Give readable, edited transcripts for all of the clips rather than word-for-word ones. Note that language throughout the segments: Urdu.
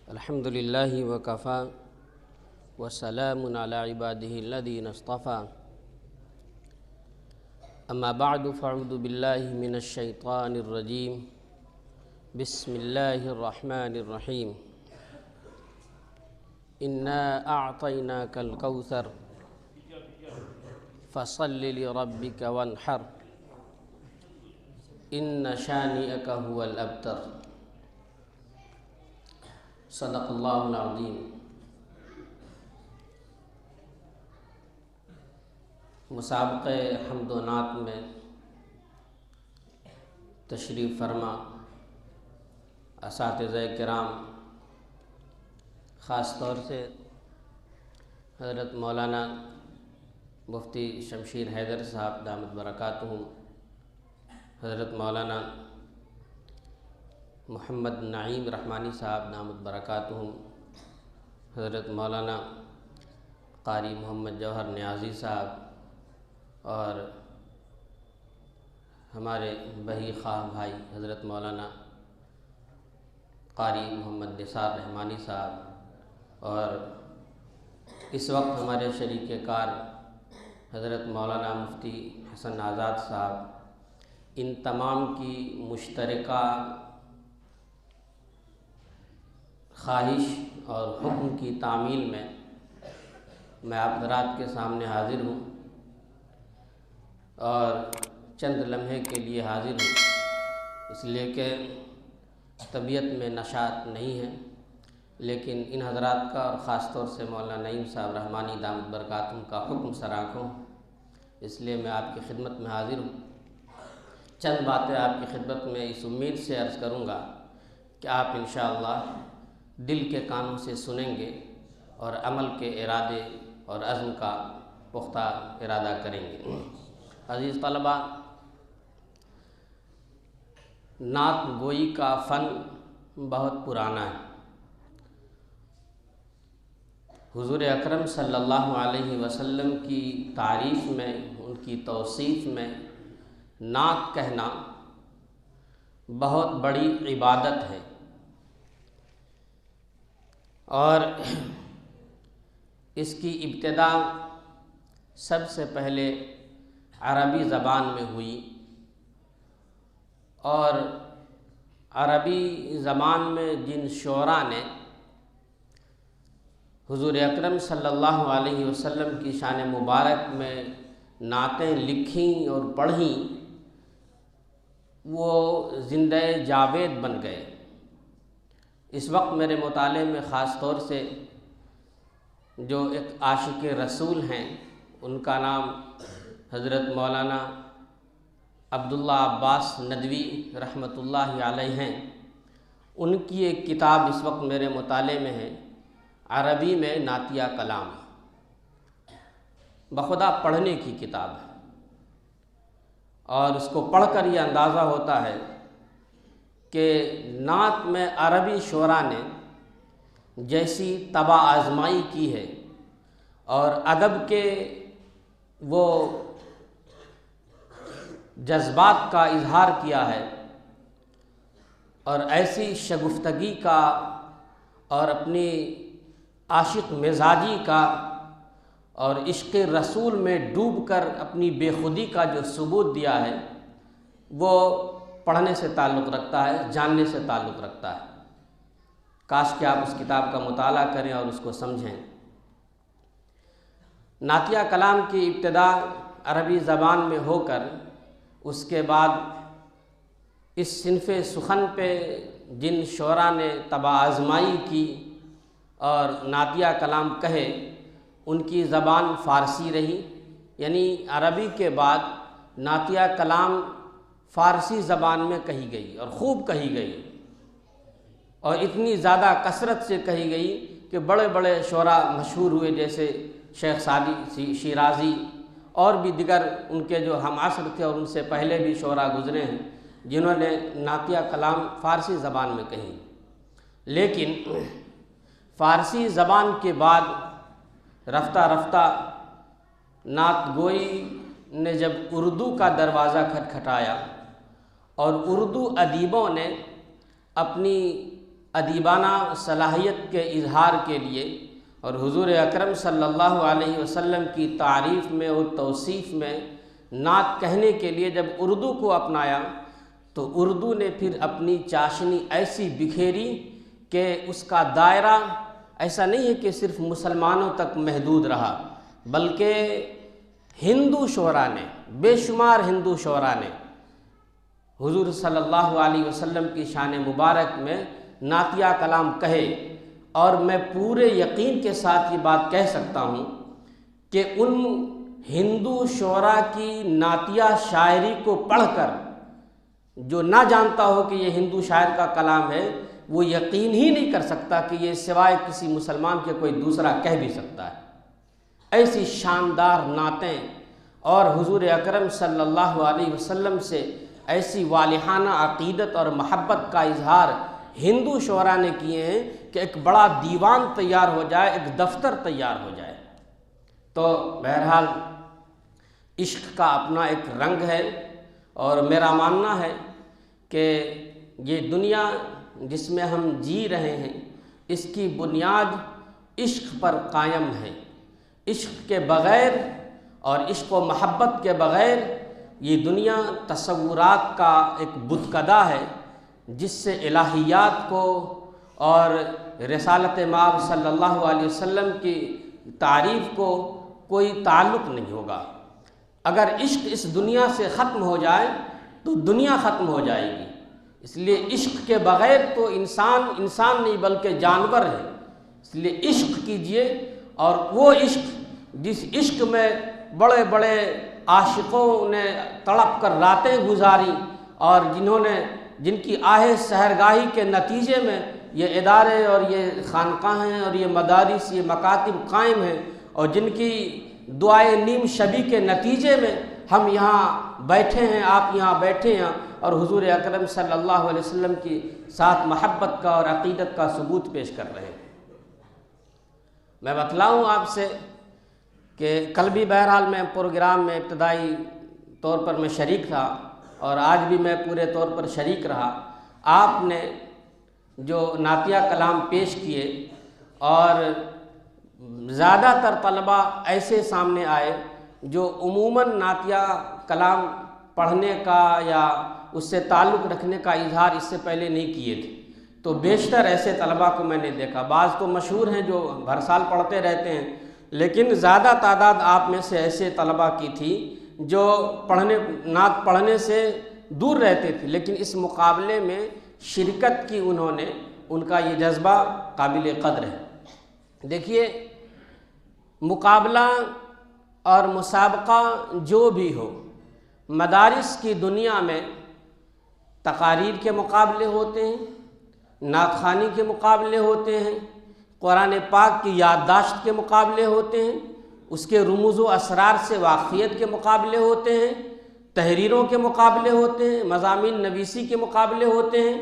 الحمد للہ وکفا وسلام علی عباده الذین اصطفى اما بعد فاعوذ باللہ من الشیطان الرجیم بسم اللہ الرحمن الرحیم انا اعطیناک الکوثر فصل لربک وانحر ان شانئک هو الابتر۔ صدق اللہ العظیم۔ مسابقہ حمد و نعت میں تشریف فرما اساتذہ کرام، خاص طور سے حضرت مولانا مفتی شمشیر حیدر صاحب دامت برکاتہم، حضرت مولانا محمد نعیم رحمانی صاحب دامت برکاتہم، حضرت مولانا قاری محمد جوہر نیازی صاحب اور ہمارے بہی خواہ بھائی حضرت مولانا قاری محمد نثار رحمانی صاحب، اور اس وقت ہمارے شریک کار حضرت مولانا مفتی حسن آزاد صاحب، ان تمام کی مشترکہ خواہش اور حکم کی تعمیل میں آپ حضرات کے سامنے حاضر ہوں اور چند لمحے کے لیے حاضر ہوں، اس لیے کہ طبیعت میں نشاط نہیں ہے، لیکن ان حضرات کا اور خاص طور سے مولانا نعیم صاحب رحمانی دامت برکاتہم کا حکم سرآنکھوں، اس لیے میں آپ کی خدمت میں حاضر ہوں۔ چند باتیں آپ کی خدمت میں اس امید سے عرض کروں گا کہ آپ انشاءاللہ دل کے کانوں سے سنیں گے اور عمل کے ارادے اور عزم کا پختہ ارادہ کریں گے۔ عزیز طلبہ، نعت گوئی کا فن بہت پرانا ہے۔ حضور اکرم صلی اللہ علیہ وسلم کی تعریف میں، ان کی توصیف میں نعت کہنا بہت بڑی عبادت ہے، اور اس کی ابتدا سب سے پہلے عربی زبان میں ہوئی، اور عربی زبان میں جن شعراء نے حضور اکرم صلی اللہ علیہ وسلم کی شان مبارک میں نعتیں لکھیں اور پڑھیں، وہ زندہ جاوید بن گئے۔ اس وقت میرے مطالعے میں خاص طور سے جو ایک عاشق رسول ہیں، ان کا نام حضرت مولانا عبداللہ عباس ندوی رحمۃ اللہ علیہ ہیں۔ ان کی ایک کتاب اس وقت میرے مطالعے میں ہے، عربی میں نعتیہ کلام، بخدا پڑھنے کی کتاب ہے، اور اس کو پڑھ کر یہ اندازہ ہوتا ہے کہ نعت میں عربی شعراء نے جیسی طبع آزمائی کی ہے اور ادب کے وہ جذبات کا اظہار کیا ہے، اور ایسی شگفتگی کا اور اپنی عاشق مزاجی کا اور عشق رسول میں ڈوب کر اپنی بے خودی کا جو ثبوت دیا ہے، وہ پڑھنے سے تعلق رکھتا ہے، جاننے سے تعلق رکھتا ہے۔ کاش کہ آپ اس کتاب کا مطالعہ کریں اور اس کو سمجھیں۔ نعتیہ کلام کی ابتدا عربی زبان میں ہو کر اس کے بعد اس صنف سخن پہ جن شعراء نے طبع آزمائی کی اور نعتیہ کلام کہے، ان کی زبان فارسی رہی، یعنی عربی کے بعد نعتیہ کلام فارسی زبان میں کہی گئی اور خوب کہی گئی، اور اتنی زیادہ کثرت سے کہی گئی کہ بڑے بڑے شعراء مشہور ہوئے، جیسے شیخ سعدی شیرازی اور بھی دیگر ان کے جو ہم عصر تھے اور ان سے پہلے بھی شعراء گزرے ہیں، جنہوں نے نعتیہ کلام فارسی زبان میں کہی۔ لیکن فارسی زبان کے بعد رفتہ رفتہ نعت گوئی نے جب اردو کا دروازہ کھٹکھٹایا اور اردو ادیبوں نے اپنی ادیبانہ صلاحیت کے اظہار کے لیے اور حضور اکرم صلی اللہ علیہ وسلم کی تعریف میں اور توصیف میں نعت کہنے کے لیے جب اردو کو اپنایا تو اردو نے پھر اپنی چاشنی ایسی بکھیری کہ اس کا دائرہ ایسا نہیں ہے کہ صرف مسلمانوں تک محدود رہا، بلکہ ہندو شعراء نے، بے شمار ہندو شعراء نے حضور صلی اللہ علیہ وسلم کی شان مبارک میں نعتیہ کلام کہے، اور میں پورے یقین کے ساتھ یہ بات کہہ سکتا ہوں کہ ان ہندو شعراء کی نعتیہ شاعری کو پڑھ کر جو نہ جانتا ہو کہ یہ ہندو شاعر کا کلام ہے، وہ یقین ہی نہیں کر سکتا کہ یہ سوائے کسی مسلمان کے کوئی دوسرا کہہ بھی سکتا ہے۔ ایسی شاندار نعتیں اور حضور اکرم صلی اللہ علیہ وسلم سے ایسی والہانہ عقیدت اور محبت کا اظہار ہندو شعراء نے کیے ہیں کہ ایک بڑا دیوان تیار ہو جائے، ایک دفتر تیار ہو جائے۔ تو بہرحال عشق کا اپنا ایک رنگ ہے، اور میرا ماننا ہے کہ یہ دنیا جس میں ہم جی رہے ہیں اس کی بنیاد عشق پر قائم ہے۔ عشق کے بغیر اور عشق و محبت کے بغیر یہ دنیا تصورات کا ایک بتکدہ ہے، جس سے الہیات کو اور رسالت مآب صلی اللہ علیہ وسلم کی تعریف کو کوئی تعلق نہیں ہوگا۔ اگر عشق اس دنیا سے ختم ہو جائے تو دنیا ختم ہو جائے گی۔ اس لیے عشق کے بغیر تو انسان نہیں بلکہ جانور ہے۔ اس لیے عشق کیجئے، اور وہ عشق جس عشق میں بڑے بڑے عاشقوں نے تڑپ کر راتیں گزاری، اور جن کی آہ سحرگاہی کے نتیجے میں یہ ادارے اور یہ خانقاہیں اور یہ مدارس، یہ مکاتب قائم ہیں، اور جن کی دعائے نیم شبی کے نتیجے میں ہم یہاں بیٹھے ہیں، آپ یہاں بیٹھے ہیں، اور حضور اکرم صلی اللہ علیہ وسلم کی ساتھ محبت کا اور عقیدت کا ثبوت پیش کر رہے ہیں۔ میں بتلاؤں آپ سے کہ کل بھی بہرحال میں پروگرام میں ابتدائی طور پر میں شریک تھا، اور آج بھی میں پورے طور پر شریک رہا۔ آپ نے جو نعتیہ کلام پیش کیے، اور زیادہ تر طلباء ایسے سامنے آئے جو عموماً نعتیہ کلام پڑھنے کا یا اس سے تعلق رکھنے کا اظہار اس سے پہلے نہیں کیے تھے، تو بیشتر ایسے طلباء کو میں نے دیکھا۔ بعض تو مشہور ہیں جو ہر سال پڑھتے رہتے ہیں، لیکن زیادہ تعداد آپ میں سے ایسے طلباء کی تھی جو نعت پڑھنے سے دور رہتے تھے، لیکن اس مقابلے میں شرکت کی انہوں نے، ان کا یہ جذبہ قابل قدر ہے۔ دیکھیے، مقابلہ اور مسابقہ جو بھی ہو، مدارس کی دنیا میں تقاریر کے مقابلے ہوتے ہیں، نعت خوانی کے مقابلے ہوتے ہیں، قرآن پاک کی یادداشت کے مقابلے ہوتے ہیں، اس کے رموز و اسرار سے واقفیت کے مقابلے ہوتے ہیں، تحریروں کے مقابلے ہوتے ہیں، مضامین نویسی کے مقابلے ہوتے ہیں۔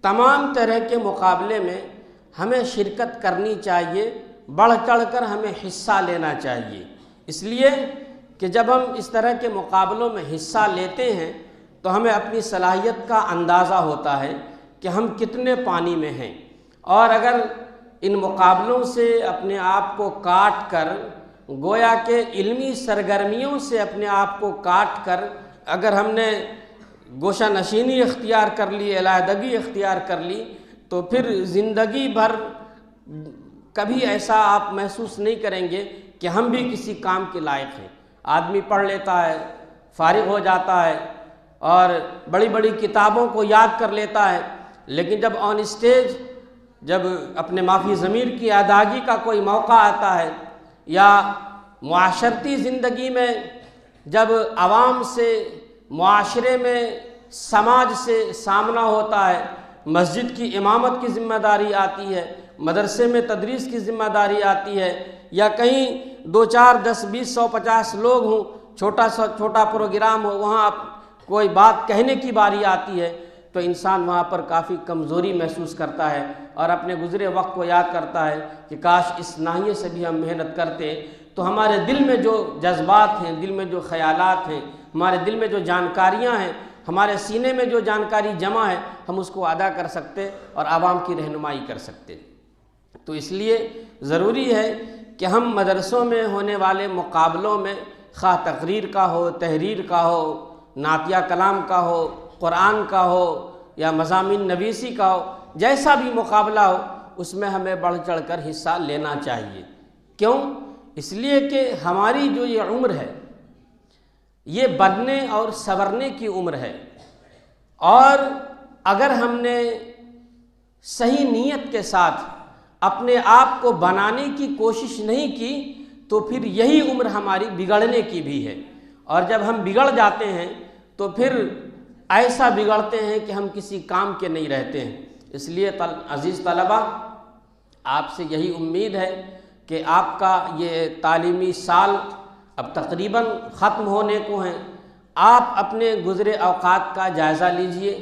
تمام طرح کے مقابلے میں ہمیں شرکت کرنی چاہیے، بڑھ چڑھ کر ہمیں حصہ لینا چاہیے، اس لیے کہ جب ہم اس طرح کے مقابلوں میں حصہ لیتے ہیں تو ہمیں اپنی صلاحیت کا اندازہ ہوتا ہے کہ ہم کتنے پانی میں ہیں، اور اگر ان مقابلوں سے اپنے آپ کو کاٹ کر، گویا کہ علمی سرگرمیوں سے اپنے آپ کو کاٹ کر اگر ہم نے گوشہ نشینی اختیار کر لی، علیحدگی اختیار کر لی، تو پھر زندگی بھر کبھی ایسا آپ محسوس نہیں کریں گے کہ ہم بھی کسی کام کے لائق ہیں۔ آدمی پڑھ لیتا ہے، فارغ ہو جاتا ہے، اور بڑی بڑی کتابوں کو یاد کر لیتا ہے، لیکن جب آن اسٹیج، جب اپنے مافی ضمیر کی ادائیگی کا کوئی موقع آتا ہے، یا معاشرتی زندگی میں جب عوام سے، معاشرے میں، سماج سے سامنا ہوتا ہے، مسجد کی امامت کی ذمہ داری آتی ہے، مدرسے میں تدریس کی ذمہ داری آتی ہے، یا کہیں 2 4 10 20 100 50 لوگ ہوں، چھوٹا پروگرام ہو، وہاں کوئی بات کہنے کی باری آتی ہے، تو انسان وہاں پر کافی کمزوری محسوس کرتا ہے، اور اپنے گزرے وقت کو یاد کرتا ہے کہ کاش اس ناحیے سے بھی ہم محنت کرتے تو ہمارے دل میں جو جذبات ہیں، دل میں جو خیالات ہیں، ہمارے دل میں جو جانکاریاں ہیں، ہمارے سینے میں جو جانکاری جمع ہے ہم اس کو ادا کر سکتے اور عوام کی رہنمائی کر سکتے۔ تو اس لیے ضروری ہے کہ ہم مدرسوں میں ہونے والے مقابلوں میں، خواہ تقریر کا ہو، تحریر کا ہو، نعتیہ کلام کا ہو، قرآن کا ہو یا مضامین نویسی کا ہو، جیسا بھی مقابلہ ہو اس میں ہمیں بڑھ چڑھ کر حصہ لینا چاہیے۔ کیوں؟ اس لیے کہ ہماری جو یہ عمر ہے یہ بڑھنے اور سنورنے کی عمر ہے، اور اگر ہم نے صحیح نیت کے ساتھ اپنے آپ کو بنانے کی کوشش نہیں کی تو پھر یہی عمر ہماری بگڑنے کی بھی ہے، اور جب ہم بگڑ جاتے ہیں تو پھر ایسا بگڑتے ہیں کہ ہم کسی کام کے نہیں رہتے ہیں۔ اس لیے عزیز طلبہ، آپ سے یہی امید ہے کہ آپ کا یہ تعلیمی سال اب تقریباً ختم ہونے کو ہیں۔ آپ اپنے گزرے اوقات کا جائزہ لیجئے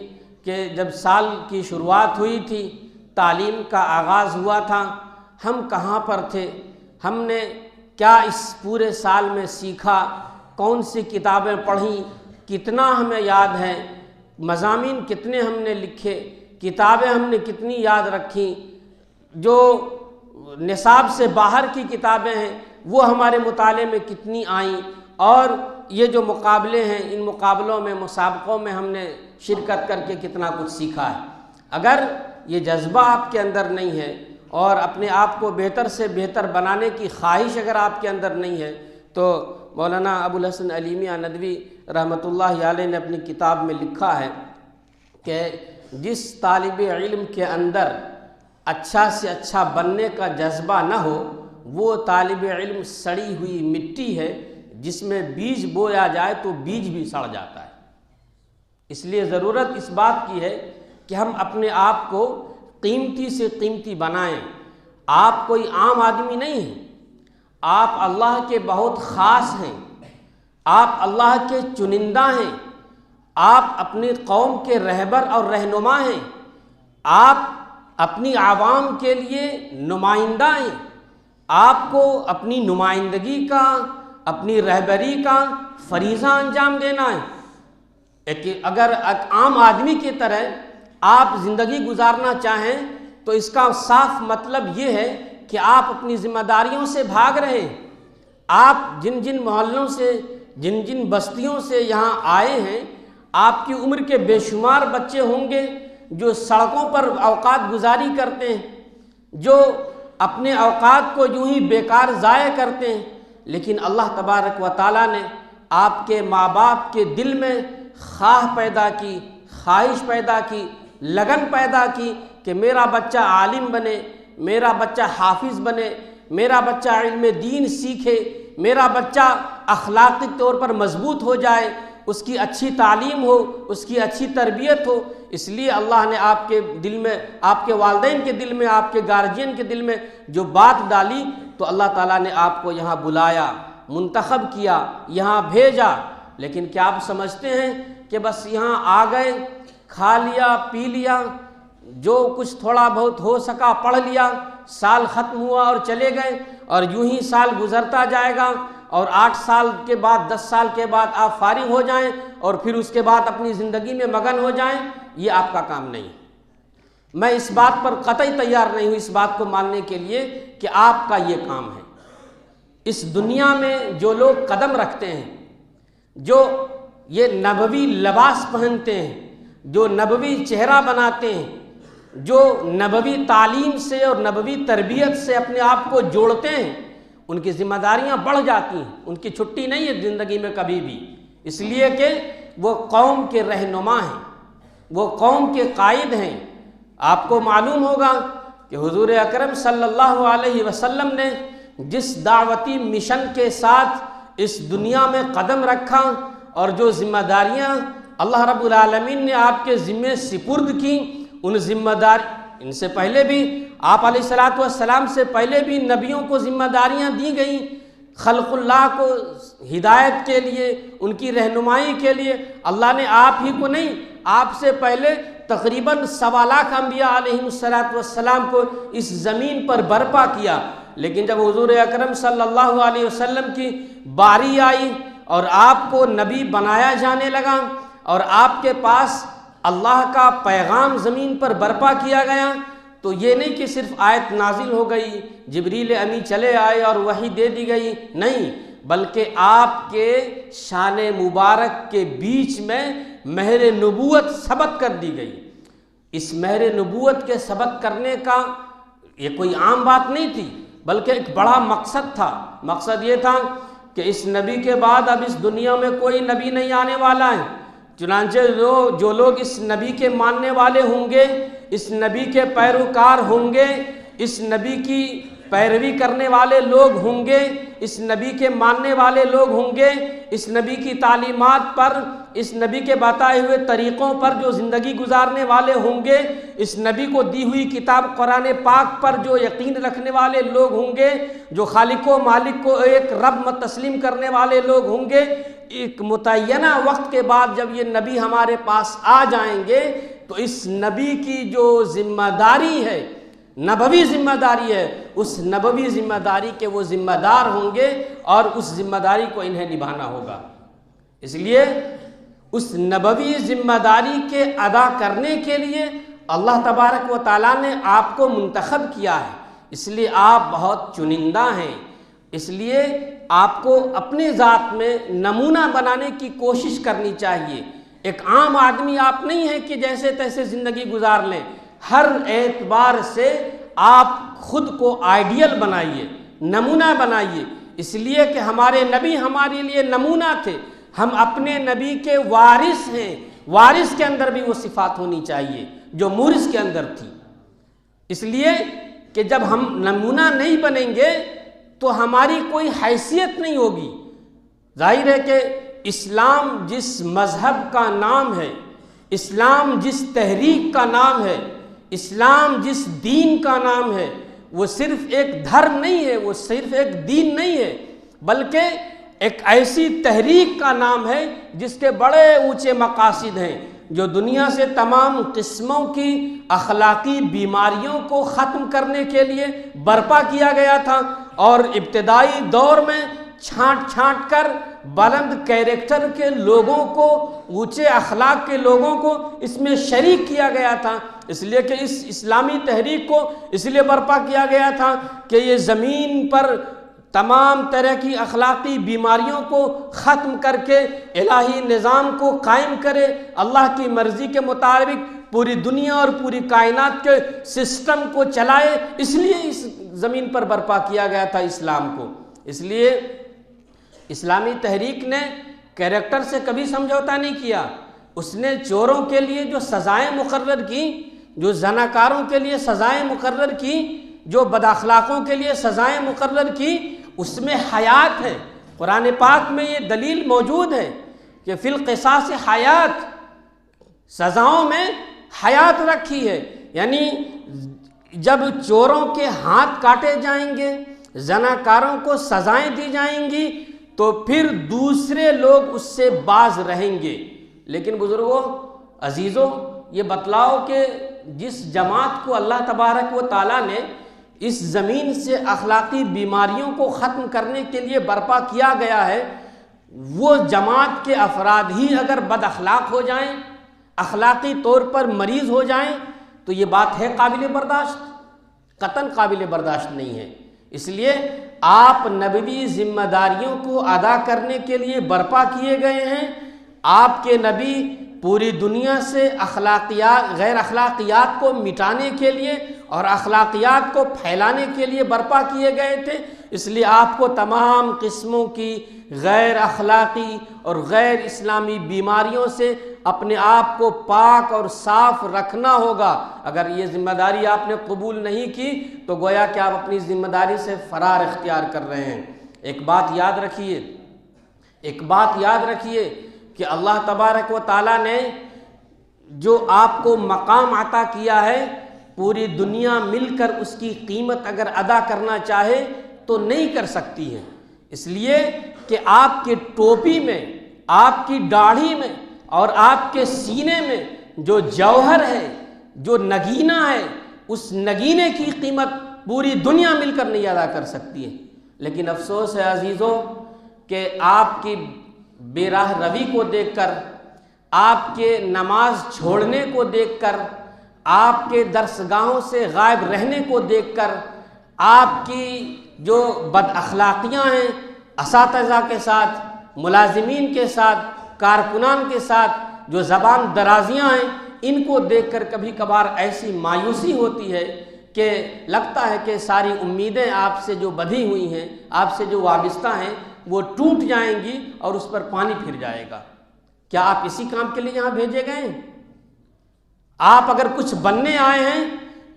کہ جب سال کی شروعات ہوئی تھی، تعلیم کا آغاز ہوا تھا، ہم کہاں پر تھے، ہم نے کیا اس پورے سال میں سیکھا، کون سی کتابیں پڑھیں، کتنا ہمیں یاد ہے، مضامین کتنے ہم نے لکھے، کتابیں ہم نے کتنی یاد رکھیں، جو نصاب سے باہر کی کتابیں ہیں وہ ہمارے مطالعے میں کتنی آئیں، اور یہ جو مقابلے ہیں ان مقابلوں میں، مسابقوں میں ہم نے شرکت کر کے کتنا کچھ سیکھا ہے۔ اگر یہ جذبہ آپ کے اندر نہیں ہے اور اپنے آپ کو بہتر سے بہتر بنانے کی خواہش اگر آپ کے اندر نہیں ہے تو مولانا ابوالحسن علی میاں ندوی رحمۃ اللہ علیہ نے اپنی کتاب میں لکھا ہے کہ جس طالب علم کے اندر اچھا سے اچھا بننے کا جذبہ نہ ہو وہ طالب علم سڑی ہوئی مٹی ہے، جس میں بیج بویا جائے تو بیج بھی سڑ جاتا ہے۔ اس لیے ضرورت اس بات کی ہے کہ ہم اپنے آپ کو قیمتی سے قیمتی بنائیں۔ آپ کوئی عام آدمی نہیں ہیں، آپ اللہ کے بہت خاص ہیں، آپ اللہ کے چنندہ ہیں، آپ اپنی قوم کے رہبر اور رہنما ہیں، آپ اپنی عوام کے لیے نمائندہ ہیں، آپ کو اپنی نمائندگی کا، اپنی رہبری کا فریضہ انجام دینا ہے۔ اگر ایک عام آدمی کی طرح آپ زندگی گزارنا چاہیں تو اس کا صاف مطلب یہ ہے کہ آپ اپنی ذمہ داریوں سے بھاگ رہے ہیں۔ آپ جن جن محلوں سے، جن جن بستیوں سے یہاں آئے ہیں، آپ کی عمر کے بے شمار بچے ہوں گے جو سڑکوں پر اوقات گزاری کرتے ہیں، جو اپنے اوقات کو یوں ہی بیکار ضائع کرتے ہیں، لیکن اللہ تبارک و تعالیٰ نے آپ کے ماں باپ کے دل میں خواہ پیدا کی، خواہش پیدا کی، لگن پیدا کی کہ میرا بچہ عالم بنے، میرا بچہ حافظ بنے، میرا بچہ علم دین سیکھے، میرا بچہ اخلاقی طور پر مضبوط ہو جائے، اس کی اچھی تعلیم ہو، اس کی اچھی تربیت ہو۔ اس لیے اللہ نے آپ کے دل میں، آپ کے والدین کے دل میں، آپ کے گارجین کے دل میں جو بات ڈالی تو اللہ تعالیٰ نے آپ کو یہاں بلایا، منتخب کیا، یہاں بھیجا۔ لیکن کیا آپ سمجھتے ہیں کہ بس یہاں آ گئے، کھا لیا، پی لیا، جو کچھ تھوڑا بہت ہو سکا پڑھ لیا، سال ختم ہوا اور چلے گئے، اور یوں ہی سال گزرتا جائے گا اور 8 سال کے بعد، 10 سال کے بعد آپ فارغ ہو جائیں اور پھر اس کے بعد اپنی زندگی میں مگن ہو جائیں؟ یہ آپ کا کام نہیں۔ میں اس بات پر قطعی تیار نہیں ہوں، اس بات کو ماننے کے لیے کہ آپ کا یہ کام ہے۔ اس دنیا میں جو لوگ قدم رکھتے ہیں، جو یہ نبوی لباس پہنتے ہیں، جو نبوی چہرہ بناتے ہیں، جو نبوی تعلیم سے اور نبوی تربیت سے اپنے آپ کو جوڑتے ہیں، ان کی ذمہ داریاں بڑھ جاتی ہیں، ان کی چھٹی نہیں ہے زندگی میں کبھی بھی، اس لیے کہ وہ قوم کے رہنما ہیں، وہ قوم کے قائد ہیں۔ آپ کو معلوم ہوگا کہ حضور اکرم صلی اللہ علیہ وسلم نے جس دعوتی مشن کے ساتھ اس دنیا میں قدم رکھا اور جو ذمہ داریاں اللہ رب العالمین نے آپ کے ذمے سپرد کی، ان ذمہ دار ان سے پہلے بھی آپ علیہ الصلوۃ والسلام سے پہلے بھی نبیوں کو ذمہ داریاں دی گئیں، خلق اللہ کو ہدایت کے لیے، ان کی رہنمائی کے لیے۔ اللہ نے آپ ہی کو نہیں، آپ سے پہلے تقریباً 1.25 لاکھ انبیاء علیہ السلام کو اس زمین پر برپا کیا، لیکن جب حضور اکرم صلی اللہ علیہ وسلم کی باری آئی اور آپ کو نبی بنایا جانے لگا، اور آپ کے پاس اللہ کا پیغام زمین پر برپا کیا گیا، تو یہ نہیں کہ صرف آیت نازل ہو گئی، جبریل امی چلے آئے اور وحی دے دی گئی، نہیں، بلکہ آپ کے شان مبارک کے بیچ میں مہر نبوت ثبت کر دی گئی۔ اس مہر نبوت کے ثبت کرنے کا یہ کوئی عام بات نہیں تھی، بلکہ ایک بڑا مقصد تھا۔ مقصد یہ تھا کہ اس نبی کے بعد اب اس دنیا میں کوئی نبی نہیں آنے والا ہے، چنانچہ جو لوگ اس نبی کے ماننے والے ہوں گے، اس نبی کے پیروکار ہوں گے، اس نبی کی پیروی کرنے والے لوگ ہوں گے، اس نبی کے ماننے والے لوگ ہوں گے، اس نبی کی تعلیمات پر، اس نبی کے بتائے ہوئے طریقوں پر جو زندگی گزارنے والے ہوں گے، اس نبی کو دی ہوئی کتاب قرآن پاک پر جو یقین رکھنے والے لوگ ہوں گے، جو خالق و مالک کو ایک رب تسلیم کرنے والے لوگ ہوں گے، ایک متعینہ وقت کے بعد جب یہ نبی ہمارے پاس آ جائیں گے تو اس نبی کی جو ذمہ داری ہے، نبوی ذمہ داری ہے، اس نبوی ذمہ داری کے وہ ذمہ دار ہوں گے اور اس ذمہ داری کو انہیں نبھانا ہوگا۔ اس لیے اس نبوی ذمہ داری کے ادا کرنے کے لیے اللہ تبارک و تعالیٰ نے آپ کو منتخب کیا ہے، اس لیے آپ بہت چنندہ ہیں، اس لیے آپ کو اپنے ذات میں نمونہ بنانے کی کوشش کرنی چاہیے۔ ایک عام آدمی آپ نہیں ہیں کہ جیسے تیسے زندگی گزار لیں، ہر اعتبار سے آپ خود کو آئیڈیل بنائیے، نمونہ بنائیے، اس لیے کہ ہمارے نبی ہمارے لیے نمونہ تھے، ہم اپنے نبی کے وارث ہیں، وارث کے اندر بھی وہ صفات ہونی چاہیے جو مورث کے اندر تھی۔ اس لیے کہ جب ہم نمونہ نہیں بنیں گے تو ہماری کوئی حیثیت نہیں ہوگی۔ ظاہر ہے کہ اسلام جس مذہب کا نام ہے، اسلام جس تحریک کا نام ہے، اسلام جس دین کا نام ہے، وہ صرف ایک دھرم نہیں ہے، وہ صرف ایک دین نہیں ہے، بلکہ ایک ایسی تحریک کا نام ہے جس کے بڑے اونچے مقاصد ہیں، جو دنیا سے تمام قسموں کی اخلاقی بیماریوں کو ختم کرنے کے لیے برپا کیا گیا تھا، اور ابتدائی دور میں چھانٹ چھانٹ کر بلند کیریکٹر کے لوگوں کو، اونچے اخلاق کے لوگوں کو اس میں شریک کیا گیا تھا۔ اس لیے کہ اس اسلامی تحریک کو اس لیے برپا کیا گیا تھا کہ یہ زمین پر تمام طرح کی اخلاقی بیماریوں کو ختم کر کے الہی نظام کو قائم کرے، اللہ کی مرضی کے مطابق پوری دنیا اور پوری کائنات کے سسٹم کو چلائے۔ اس لیے اس زمین پر برپا کیا گیا تھا اسلام کو۔ اس لیے اسلامی تحریک نے کیریکٹر سے کبھی سمجھوتا نہیں کیا، اس نے چوروں کے لیے جو سزائیں مقرر کی، جو زناکاروں کے لیے سزائیں مقرر کی، جو بد اخلاقوں کے لیے سزائیں مقرر کی، اس میں حیات ہے۔ قرآن پاک میں یہ دلیل موجود ہے کہ فی القصاص حیات، سزاؤں میں حیات رکھی ہے، یعنی جب چوروں کے ہاتھ کاٹے جائیں گے، زناکاروں کو سزائیں دی جائیں گی، تو پھر دوسرے لوگ اس سے باز رہیں گے۔ لیکن بزرگوں، عزیزوں، یہ بتلاؤ کہ جس جماعت کو اللہ تبارک و تعالیٰ نے اس زمین سے اخلاقی بیماریوں کو ختم کرنے کے لیے برپا کیا گیا ہے، وہ جماعت کے افراد ہی اگر بد اخلاق ہو جائیں، اخلاقی طور پر مریض ہو جائیں، تو یہ بات ہے قابل برداشت؟ قطعاً قابل برداشت نہیں ہے۔ اس لیے آپ نبوی ذمہ داریوں کو ادا کرنے کے لیے برپا کیے گئے ہیں۔ آپ کے نبی پوری دنیا سے غیر اخلاقیات کو مٹانے کے لیے اور اخلاقیات کو پھیلانے کے لیے برپا کیے گئے تھے، اس لیے آپ کو تمام قسموں کی غیر اخلاقی اور غیر اسلامی بیماریوں سے اپنے آپ کو پاک اور صاف رکھنا ہوگا۔ اگر یہ ذمہ داری آپ نے قبول نہیں کی تو گویا کہ آپ اپنی ذمہ داری سے فرار اختیار کر رہے ہیں۔ ایک بات یاد رکھیے کہ اللہ تبارک و تعالیٰ نے جو آپ کو مقام عطا کیا ہے، پوری دنیا مل کر اس کی قیمت اگر ادا کرنا چاہے تو نہیں کر سکتی ہے، اس لیے کہ آپ کے ٹوپی میں، آپ کی داڑھی میں اور آپ کے سینے میں جو جوہر ہے، جو نگینہ ہے، اس نگینے کی قیمت پوری دنیا مل کر نہیں ادا کر سکتی ہے۔ لیکن افسوس ہے عزیزوں کہ آپ کی بے راہ روی کو دیکھ کر آپ کے نماز چھوڑنے کو دیکھ کر، آپ کے درسگاہوں سے غائب رہنے کو دیکھ کر، آپ کی جو بد اخلاقیاں ہیں اساتذہ کے ساتھ، ملازمین کے ساتھ، کارکنان کے ساتھ، جو زبان درازیاں ہیں، ان کو دیکھ کر کبھی کبھار ایسی مایوسی ہوتی ہے کہ لگتا ہے کہ ساری امیدیں آپ سے جو بدھی ہوئی ہیں، آپ سے جو وابستہ ہیں، وہ ٹوٹ جائیں گی اور اس پر پانی پھر جائے گا۔ کیا آپ اسی کام کے لیے یہاں بھیجے گئے ہیں؟ آپ اگر کچھ بننے آئے ہیں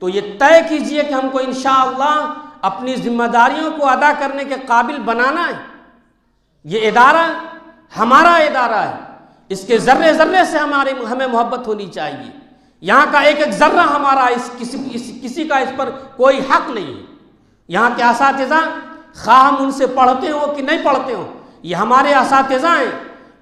تو یہ طے کیجئے کہ ہم کو انشاءاللہ اپنی ذمہ داریوں کو ادا کرنے کے قابل بنانا ہے۔ یہ ادارہ ہمارا ادارہ ہے، اس کے ذرے ذرے سے ہمیں محبت ہونی چاہیے۔ یہاں کا ایک ایک ذرہ ہمارا، کسی کا اس پر کوئی حق نہیں ہے۔ یہاں کے اساتذہ، خواہ ہم ان سے پڑھتے ہوں کہ نہیں پڑھتے ہوں، یہ ہمارے اساتذہ ہیں۔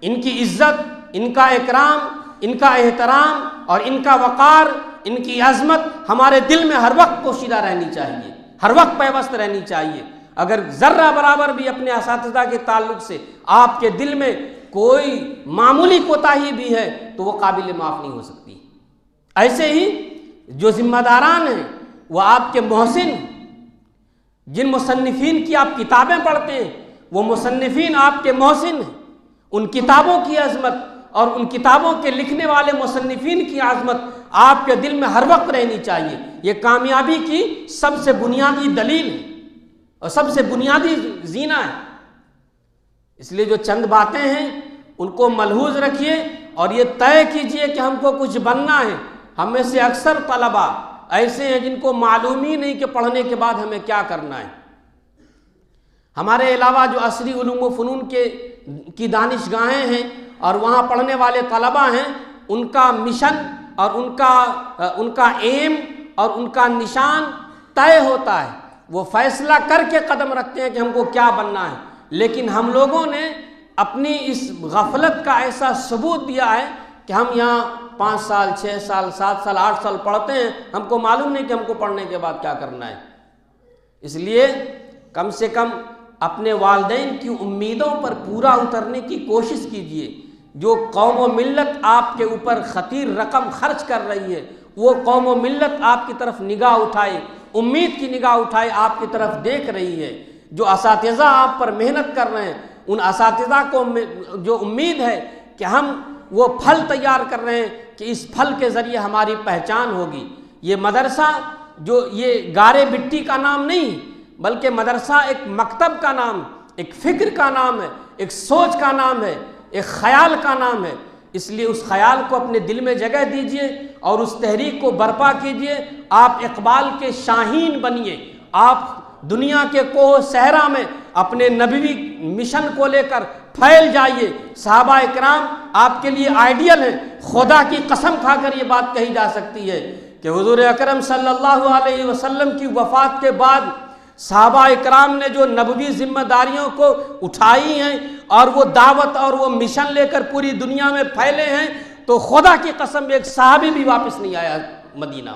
ان کی عزت، ان کا اکرام، ان کا احترام اور ان کا وقار، ان کی عظمت ہمارے دل میں ہر وقت پوشیدہ رہنی چاہیے، ہر وقت پیوست رہنی چاہیے۔ اگر ذرہ برابر بھی اپنے اساتذہ کے تعلق سے آپ کے دل میں کوئی معمولی کوتاہی بھی ہے تو وہ قابل معاف نہیں ہو سکتی۔ ایسے ہی جو ذمہ داران ہیں وہ آپ کے محسن، جن مصنفین کی آپ کتابیں پڑھتے ہیں وہ مصنفین آپ کے محسن ہیں۔ ان کتابوں کی عظمت اور ان کتابوں کے لکھنے والے مصنفین کی عظمت آپ کے دل میں ہر وقت رہنی چاہیے۔ یہ کامیابی کی سب سے بنیادی دلیل ہے اور سب سے بنیادی زینہ ہے۔ اس لیے جو چند باتیں ہیں ان کو ملحوظ رکھیے اور یہ طے کیجئے کہ ہم کو کچھ بننا ہے۔ ہم میں سے اکثر طلباء ایسے ہیں جن کو معلوم ہی نہیں کہ پڑھنے کے بعد ہمیں کیا کرنا ہے۔ ہمارے علاوہ جو عصری علوم و فنون کی دانشگاہیں ہیں اور وہاں پڑھنے والے طلباء ہیں، ان کا مشن اور ان کا ایم اور ان کا نشان طے ہوتا ہے۔ وہ فیصلہ کر کے قدم رکھتے ہیں کہ ہم کو کیا بننا ہے، لیکن ہم لوگوں نے اپنی اس غفلت کا ایسا ثبوت دیا ہے کہ ہم یہاں 5 سال 6 سال 7 سال 8 سال پڑھتے ہیں، ہم کو معلوم نہیں کہ ہم کو پڑھنے کے بعد کیا کرنا ہے۔ اس لیے کم سے کم اپنے والدین کی امیدوں پر پورا اترنے کی کوشش کیجئے۔ جو قوم و ملت آپ کے اوپر خطیر رقم خرچ کر رہی ہے، وہ قوم و ملت آپ کی طرف نگاہ اٹھائے، امید کی نگاہ اٹھائے آپ کی طرف دیکھ رہی ہے۔ جو اساتذہ آپ پر محنت کر رہے ہیں، ان اساتذہ کو جو امید ہے کہ ہم وہ پھل تیار کر رہے ہیں کہ اس پھل کے ذریعے ہماری پہچان ہوگی۔ یہ مدرسہ جو یہ گارے مٹی کا نام نہیں، بلکہ مدرسہ ایک مکتب کا نام، ایک فکر کا نام ہے، ایک سوچ کا نام ہے، ایک خیال کا نام ہے۔ اس لیے اس خیال کو اپنے دل میں جگہ دیجئے اور اس تحریک کو برپا کیجئے۔ آپ اقبال کے شاہین بنیے، آپ دنیا کے کوہ صحرا میں اپنے نبوی مشن کو لے کر پھیل جائیے۔ صحابہ اکرام آپ کے لیے آئیڈیل ہیں۔ خدا کی قسم کھا کر یہ بات کہی جا سکتی ہے کہ حضور اکرم صلی اللہ علیہ وسلم کی وفات کے بعد صحابہ اکرام نے جو نبوی ذمہ داریوں کو اٹھائی ہیں اور وہ دعوت اور وہ مشن لے کر پوری دنیا میں پھیلے ہیں، تو خدا کی قسم ایک صحابی بھی واپس نہیں آیا مدینہ،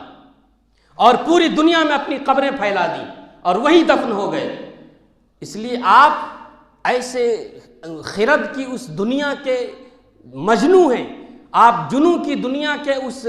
اور پوری دنیا میں اپنی قبریں پھیلا دیں اور وہیں دفن ہو گئے۔ اس لیے آپ ایسے خرد کی اس دنیا کے مجنو ہیں، آپ جنو کی دنیا کے اس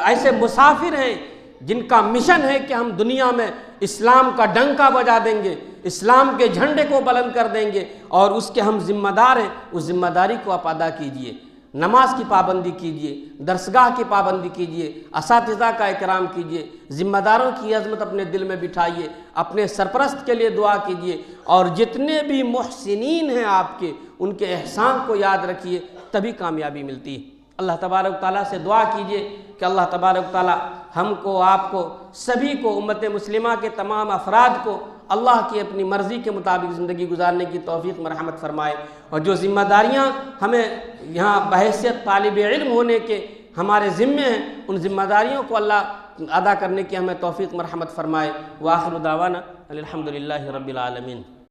ایسے مسافر ہیں جن کا مشن ہے کہ ہم دنیا میں اسلام کا ڈنکا بجا دیں گے، اسلام کے جھنڈے کو بلند کر دیں گے، اور اس کے ہم ذمہ دار ہیں۔ اس ذمہ داری کو آپ ادا کیجئے۔ نماز کی پابندی کیجئے، درسگاہ کی پابندی کیجئے، اساتذہ کا اکرام کیجئے، ذمہ داروں کی عظمت اپنے دل میں بٹھائیے، اپنے سرپرست کے لیے دعا کیجئے، اور جتنے بھی محسنین ہیں آپ کے، ان کے احسان کو یاد رکھیے، تبھی کامیابی ملتی ہے۔ اللہ تبارک تعالیٰ سے دعا کیجئے کہ اللہ تبارک تعالیٰ ہم کو، آپ کو، سبھی کو، امت مسلمہ کے تمام افراد کو اللہ کی اپنی مرضی کے مطابق زندگی گزارنے کی توفیق مرحمت فرمائے، اور جو ذمہ داریاں ہمیں یہاں بحیثیت طالب علم ہونے کے ہمارے ذمے ہیں، ان ذمہ داریوں کو اللہ ادا کرنے کی ہمیں توفیق مرحمت فرمائے۔ وآخر دعوانا الحمدللہ رب العالمین۔